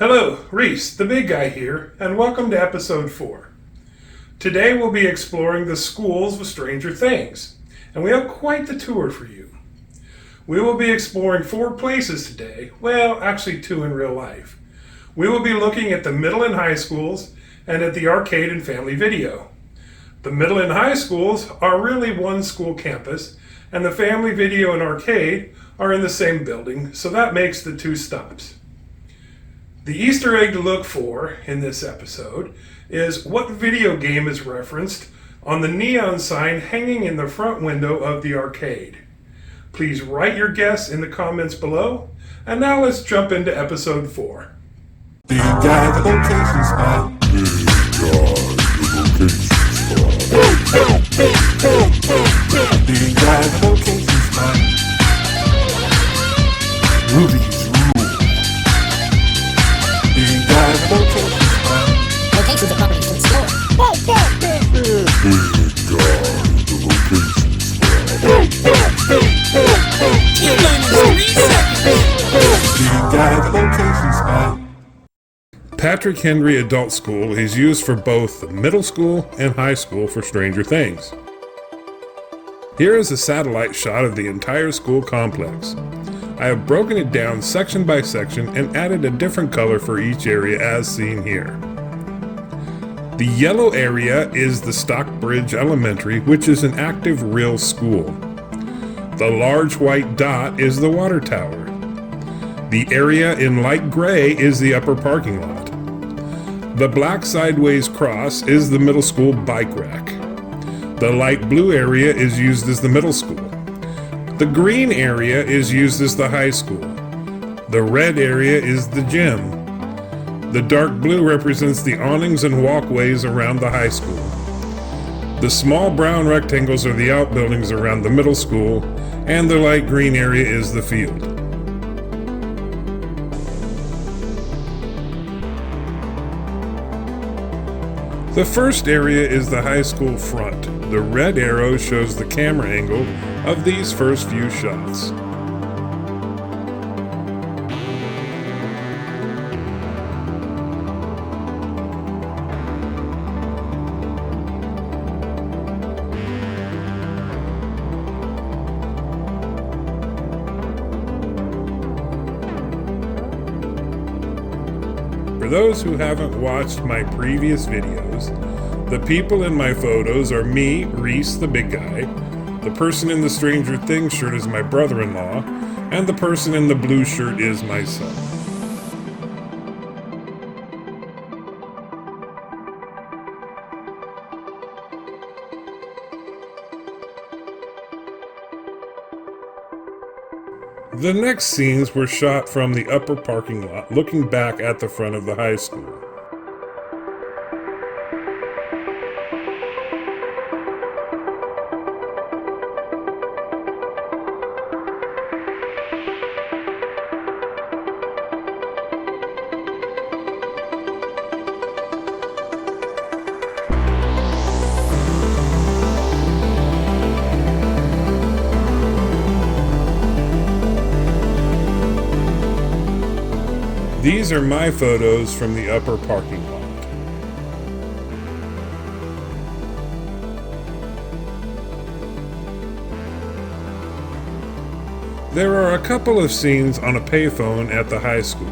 Hello, Reese, the big guy here, and welcome to episode 4. Today we'll be exploring the schools of Stranger Things, and we have quite the tour for you. We will be exploring 4 places today, well, actually 2 in real life. We will be looking at the middle and high schools and at the arcade and family video. The middle and high schools are really one school campus, and the family video and arcade are in the same building, so that makes the 2 stops. The Easter egg to look for in this episode is what video game is referenced on the neon sign hanging in the front window of the arcade. Please write your guess in the comments below, and now let's jump into episode 4. Big guy, the location spot. Big guy, the location spot. Ruby's rule. Big guy, the location spot. Locations of properties to explore. Big guy, the location spot. You learn in 3 seconds. Big guy, the location spot. Patrick Henry Adult School is used for both the middle school and high school for Stranger Things. Here is a satellite shot of the entire school complex. I have broken it down section by section and added a different color for each area as seen here. The yellow area is the Stockbridge Elementary, which is an active real school. The large white dot is the water tower. The area in light gray is the upper parking lot. The black sideways cross is the middle school bike rack. The light blue area is used as the middle school. The green area is used as the high school. The red area is the gym. The dark blue represents the awnings and walkways around the high school. The small brown rectangles are the outbuildings around the middle school, and the light green area is the field. The first area is the high school front. The red arrow shows the camera angle of these first few shots. For those who haven't watched my previous videos, the people in my photos are me, Reese the big guy, the person in the Stranger Things shirt is my brother-in-law, and the person in the blue shirt is my son. The next scenes were shot from the upper parking lot, looking back at the front of the high school. These are my photos from the upper parking lot. There are a couple of scenes on a payphone at the high school.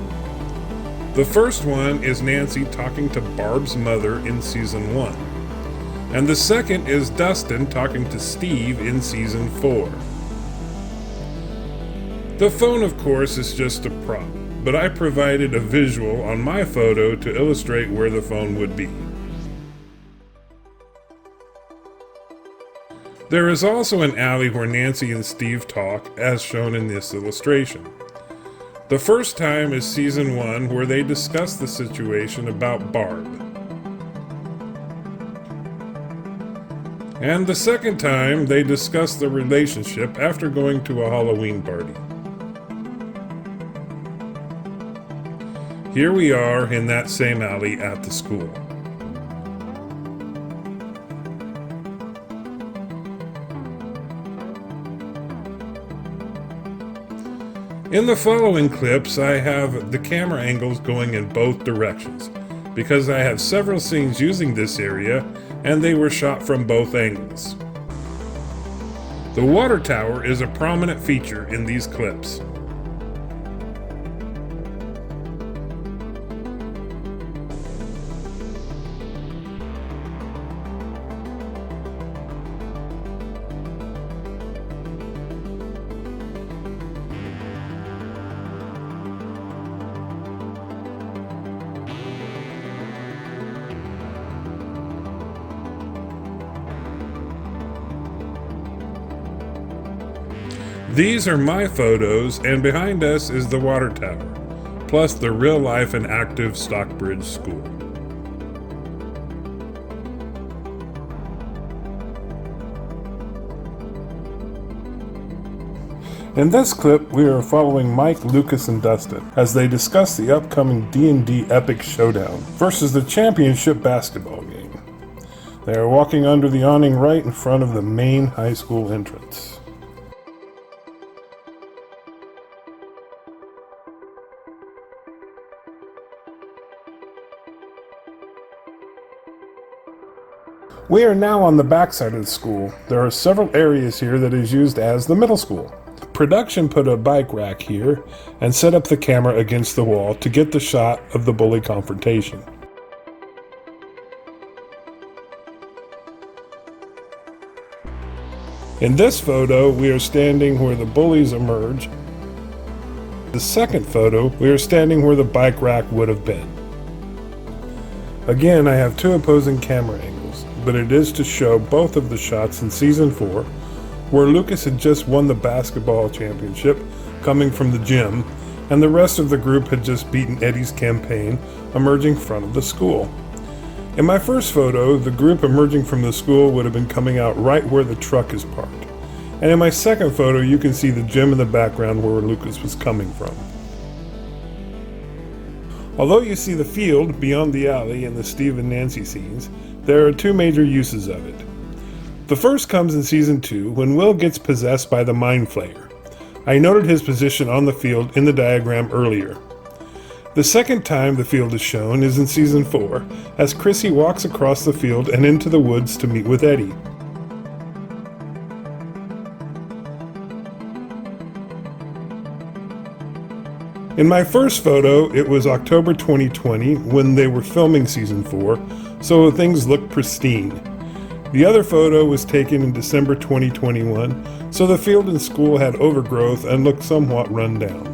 The first one is Nancy talking to Barb's mother in season 1. And the second is Dustin talking to Steve in season 4. The phone, of course, is just a prop, but I provided a visual on my photo to illustrate where the phone would be. There is also an alley where Nancy and Steve talk, as shown in this illustration. The first time is season 1, where they discuss the situation about Barb. And the second time, they discuss the relationship after going to a Halloween party. Here we are in that same alley at the school. In the following clips, I have the camera angles going in both directions because I have several scenes using this area and they were shot from both angles. The water tower is a prominent feature in these clips. These are my photos, and behind us is the water tower, plus the real-life and active Stockbridge School. In this clip, we are following Mike, Lucas, and Dustin as they discuss the upcoming D&D Epic Showdown versus the championship basketball game. They are walking under the awning right in front of the main high school entrance. We are now on the backside of the school. There are several areas here that is used as the middle school. Production put a bike rack here and set up the camera against the wall to get the shot of the bully confrontation. In this photo, we are standing where the bullies emerge. The second photo, we are standing where the bike rack would have been. Again, I have two opposing camera angles, but it is to show both of the shots in Season 4, where Lucas had just won the basketball championship coming from the gym, and the rest of the group had just beaten Eddie's campaign emerging front of the school. In my first photo, the group emerging from the school would have been coming out right where the truck is parked. And in my second photo, you can see the gym in the background where Lucas was coming from. Although you see the field beyond the alley in the Steve and Nancy scenes, there are two major uses of it. The first comes in Season 2 when Will gets possessed by the Mind Flayer. I noted his position on the field in the diagram earlier. The second time the field is shown is in Season 4 as Chrissy walks across the field and into the woods to meet with Eddie. In my first photo, it was October 2020 when they were filming Season 4, so things looked pristine. The other photo was taken in December 2021, so the field and school had overgrowth and looked somewhat run down.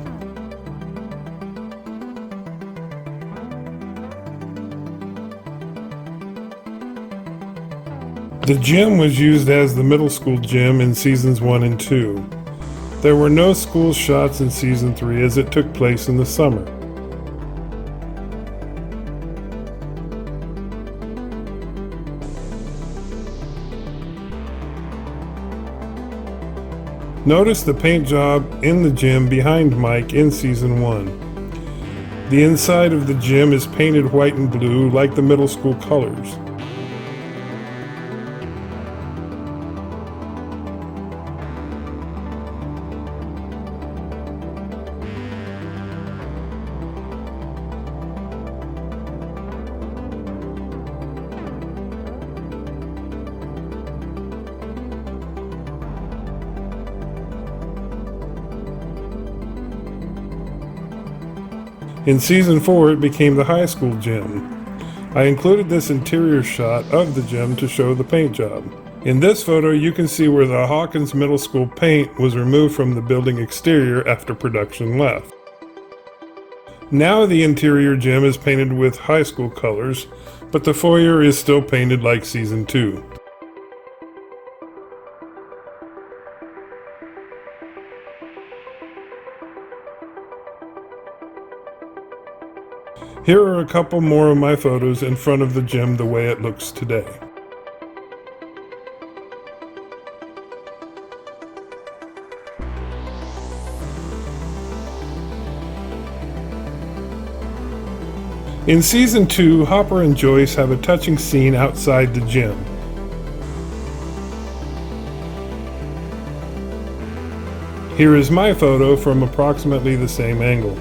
The gym was used as the middle school gym in Seasons 1 and 2. There were no school shots in Season 3 as it took place in the summer. Notice the paint job in the gym behind Mike in Season 1. The inside of the gym is painted white and blue like the middle school colors. In Season 4, it became the high school gym. I included this interior shot of the gym to show the paint job. In this photo, you can see where the Hawkins Middle School paint was removed from the building exterior after production left. Now the interior gym is painted with high school colors, but the foyer is still painted like Season 2. Here are a couple more of my photos in front of the gym the way it looks today. In Season 2, Hopper and Joyce have a touching scene outside the gym. Here is my photo from approximately the same angle.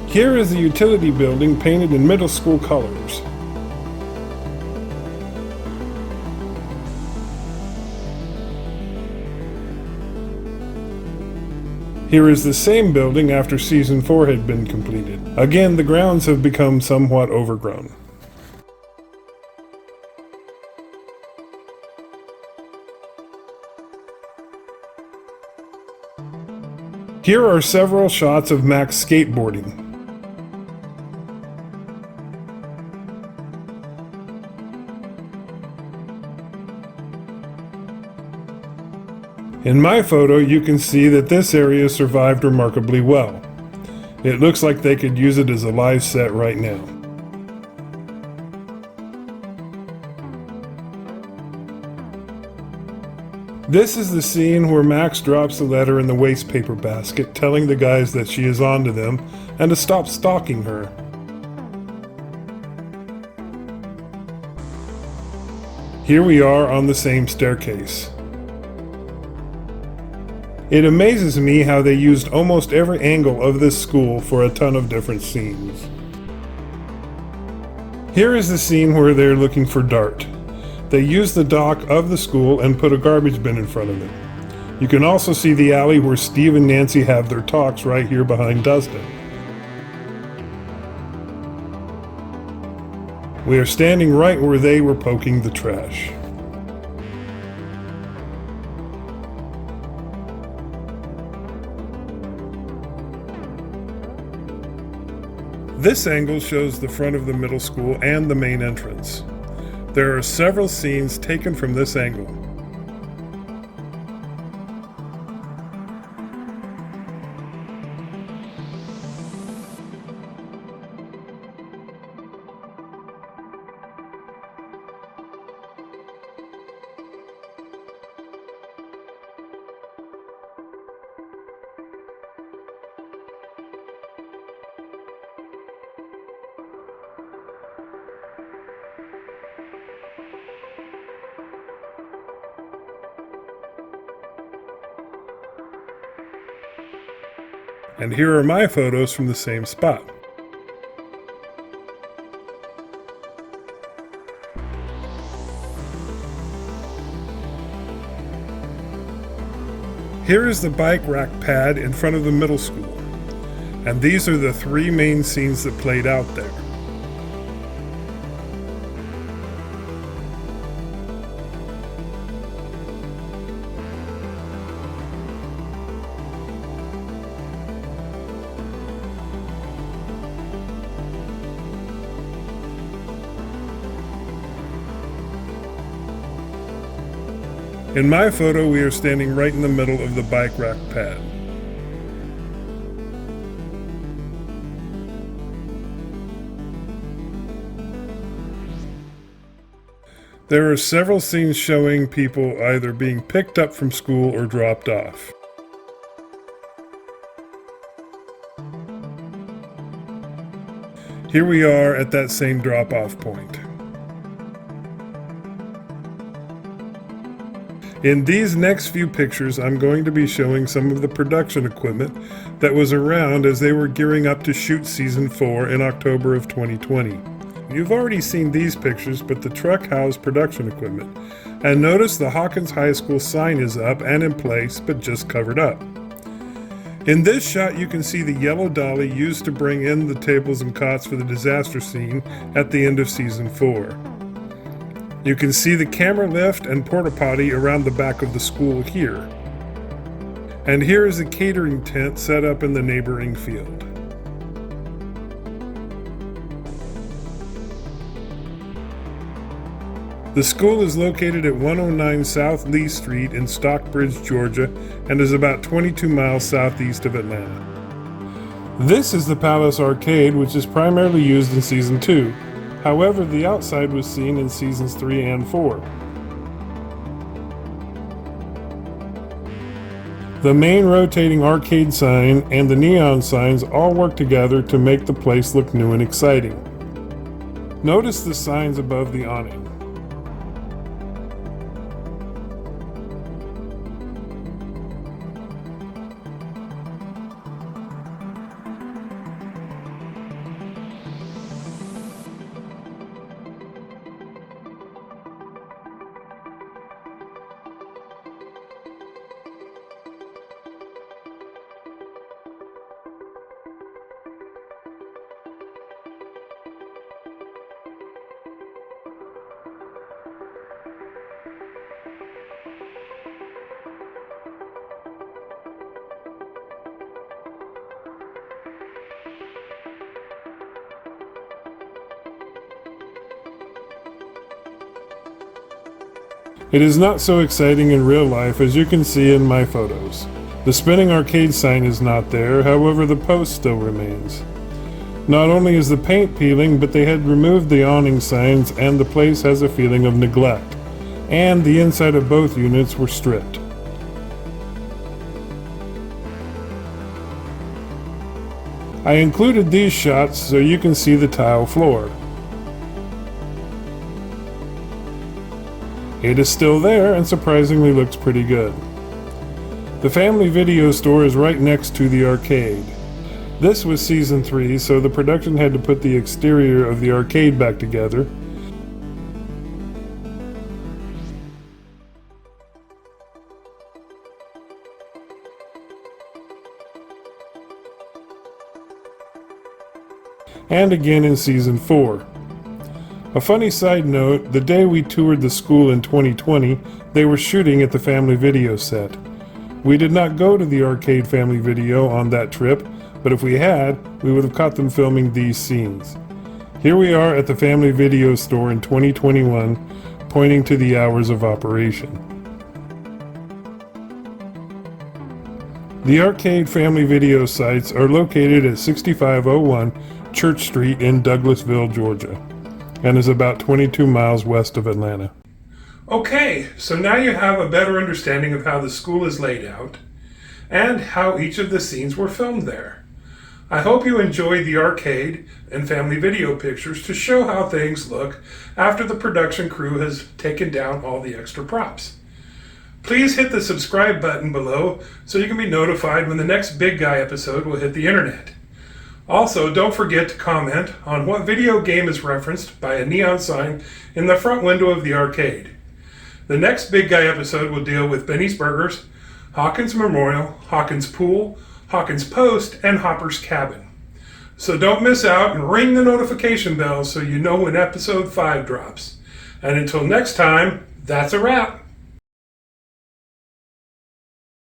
Here is the utility building painted in middle school colors. Here is the same building after Season 4 had been completed. Again, the grounds have become somewhat overgrown. Here are several shots of Max skateboarding. In my photo, you can see that this area survived remarkably well. It looks like they could use it as a live set right now. This is the scene where Max drops the letter in the waste paper basket, telling the guys that she is onto them and to stop stalking her. Here we are on the same staircase. It amazes me how they used almost every angle of this school for a ton of different scenes. Here is the scene where they're looking for Dart. They used the dock of the school and put a garbage bin in front of it. You can also see the alley where Steve and Nancy have their talks right here behind Dustin. We are standing right where they were poking the trash. This angle shows the front of the middle school and the main entrance. There are several scenes taken from this angle. And here are my photos from the same spot. Here is the bike rack pad in front of the middle school. And these are the three main scenes that played out there. In my photo, we are standing right in the middle of the bike rack pad. There are several scenes showing people either being picked up from school or dropped off. Here we are at that same drop-off point. In these next few pictures, I'm going to be showing some of the production equipment that was around as they were gearing up to shoot Season 4 in October of 2020. You've already seen these pictures, but the truck housed production equipment. And notice the Hawkins High School sign is up and in place, but just covered up. In this shot, you can see the yellow dolly used to bring in the tables and cots for the disaster scene at the end of Season 4. You can see the camera lift and porta potty around the back of the school here. And here is a catering tent set up in the neighboring field. The school is located at 109 South Lee Street in Stockbridge, Georgia, and is about 22 miles southeast of Atlanta. This is the Palace Arcade, which is primarily used in Season 2. However, the outside was seen in Seasons 3 and 4. The main rotating arcade sign and the neon signs all work together to make the place look new and exciting. Notice the signs above the awning. It is not so exciting in real life as you can see in my photos. The spinning arcade sign is not there, however the post still remains. Not only is the paint peeling, but they had removed the awning signs and the place has a feeling of neglect. And the inside of both units were stripped. I included these shots so you can see the tile floor. It is still there and surprisingly looks pretty good. The family video store is right next to the arcade. This was season 3, so the production had to put the exterior of the arcade back together. And again in season 4. A funny side note, the day we toured the school in 2020, they were shooting at the family video set. We did not go to the arcade family video on that trip, but if we had, we would have caught them filming these scenes. Here we are at the family video store in 2021, pointing to the hours of operation. The arcade family video sites are located at 6501 Church Street in Douglasville, Georgia, and is about 22 miles west of Atlanta. Okay, so now you have a better understanding of how the school is laid out and how each of the scenes were filmed there. I hope you enjoyed the arcade and family video pictures to show how things look after the production crew has taken down all the extra props. Please hit the subscribe button below so you can be notified when the next Big Guy episode will hit the internet. Also, don't forget to comment on what video game is referenced by a neon sign in the front window of the arcade. The next Big Guy episode will deal with Benny's Burgers, Hawkins Memorial, Hawkins Pool, Hawkins Post, and Hopper's Cabin. So don't miss out and ring the notification bell so you know when episode 5 drops. And until next time, that's a wrap.